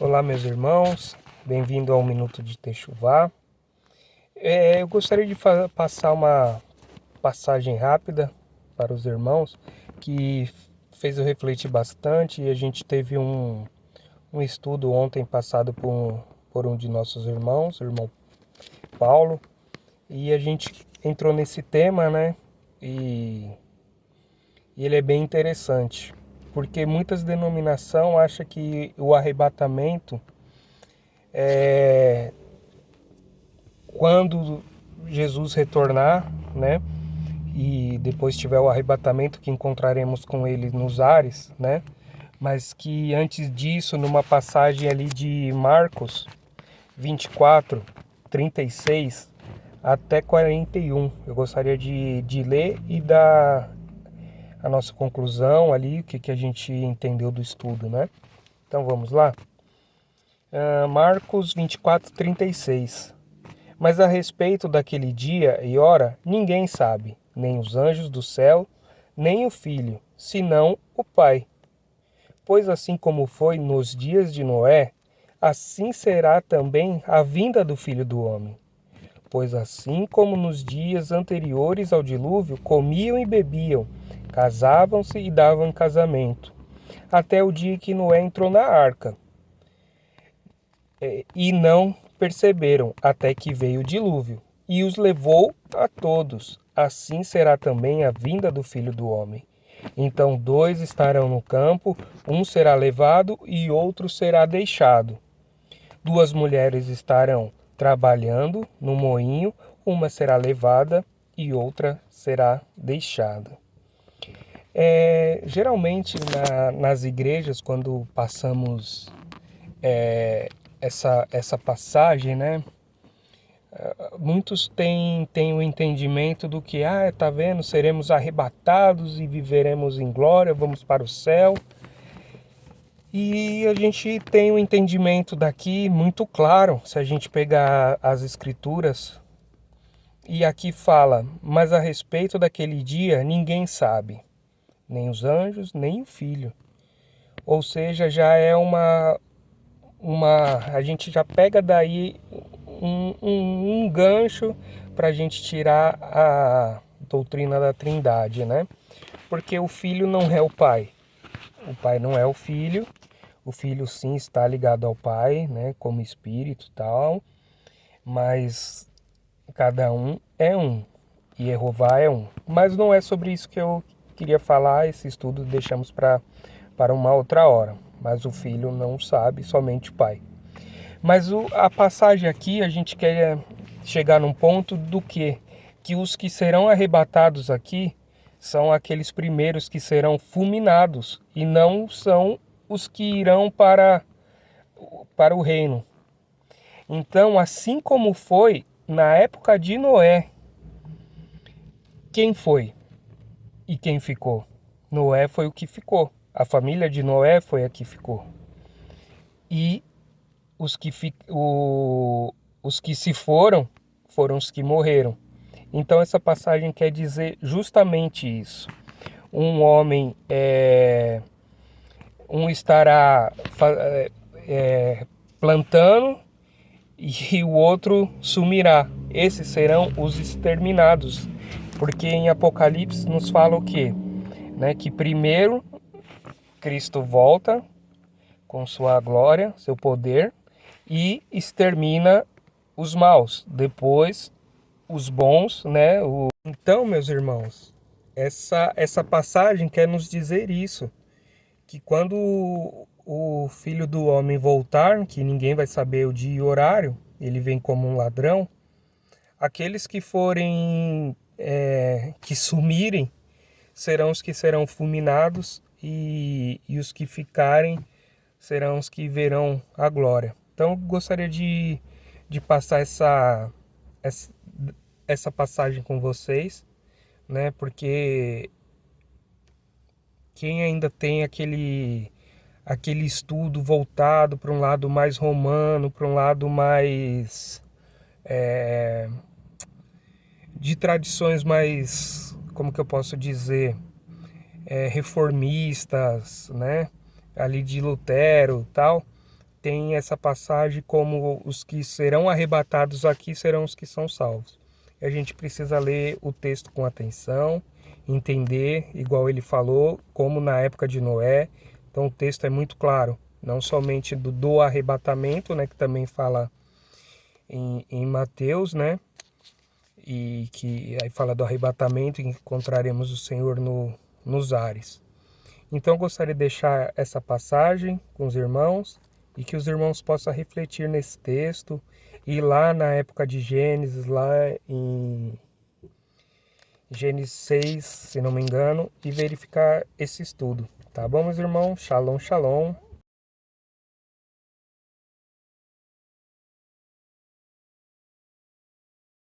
Olá, meus irmãos, bem-vindo ao Minuto de Techuvá. Eu gostaria de passar uma passagem rápida para os irmãos que fez eu refletir bastante e a gente teve um estudo ontem passado por um de nossos irmãos, o irmão Paulo, e a gente entrou nesse tema, né? E ele é bem interessante, porque muitas denominações acham que o arrebatamento é quando Jesus retornar, né? E depois tiver o arrebatamento que encontraremos com ele nos ares, né? Mas que antes disso, numa passagem ali de Marcos 24, 36 até 41, eu gostaria de ler e dar a nossa conclusão ali, o que a gente entendeu do estudo, né? Então vamos lá. Marcos 24, 36. Mas a respeito daquele dia e hora, ninguém sabe, nem os anjos do céu, nem o Filho, senão o Pai. Pois assim como foi nos dias de Noé, assim será também a vinda do Filho do Homem. Pois assim como nos dias anteriores ao dilúvio, comiam e bebiam, casavam-se e davam em casamento, até o dia que Noé entrou na arca. E não perceberam até que veio o dilúvio e os levou a todos. Assim será também a vinda do Filho do Homem. Então dois estarão no campo, um será levado e outro será deixado. Duas mulheres estarão trabalhando no moinho, uma será levada e outra será deixada. Geralmente nas igrejas, quando passamos essa passagem, né? Muitos têm o entendimento do que, tá vendo, seremos arrebatados e viveremos em glória, vamos para o céu. E a gente tem um entendimento daqui muito claro, se a gente pegar as escrituras, e aqui fala, mas a respeito daquele dia ninguém sabe, nem os anjos, nem o Filho. Ou seja, já é a gente já pega daí um gancho para a gente tirar a doutrina da Trindade, né? Porque o Filho não é o Pai, o Pai não é o Filho sim está ligado ao Pai, né? Como Espírito e tal, mas cada um é um e Jeová é um. Mas não é sobre isso que eu queria falar, esse estudo deixamos para uma outra hora. Mas o Filho não sabe, somente o Pai. Mas a passagem aqui, a gente quer chegar num ponto do que os que serão arrebatados aqui são aqueles primeiros que serão fulminados e não são os que irão para o reino. Então, assim como foi na época de Noé, quem foi e quem ficou? Noé foi o que ficou. A família de Noé foi a que ficou. E os que se foram os que morreram. Então essa passagem quer dizer justamente isso. Um homem um estará plantando e o outro sumirá. Esses serão os exterminados. Porque em Apocalipse nos fala o quê? Né? Que primeiro Cristo volta com sua glória, seu poder, e extermina os maus. Depois, os bons, né? Então, meus irmãos, essa passagem quer nos dizer isso, que quando o Filho do Homem voltar, que ninguém vai saber o dia e o horário, ele vem como um ladrão, aqueles que forem, que sumirem, serão os que serão fulminados e os que ficarem serão os que verão a glória. Então eu gostaria de passar essa passagem com vocês, né? Porque quem ainda tem aquele estudo voltado para um lado mais romano, para um lado mais de tradições mais, como que eu posso dizer, reformistas, né? Ali de Lutero e tal, tem essa passagem como os que serão arrebatados aqui serão os que são salvos. A gente precisa ler o texto com atenção, entender, igual ele falou, como na época de Noé. Então o texto é muito claro, não somente do arrebatamento, né, que também fala em Mateus, né, e que aí fala do arrebatamento e encontraremos o Senhor nos ares. Então eu gostaria de deixar essa passagem com os irmãos e que os irmãos possam refletir nesse texto, ir lá na época de Gênesis, lá em Gênesis 6, se não me engano, e verificar esse estudo. Tá bom, meus irmãos? Shalom, shalom.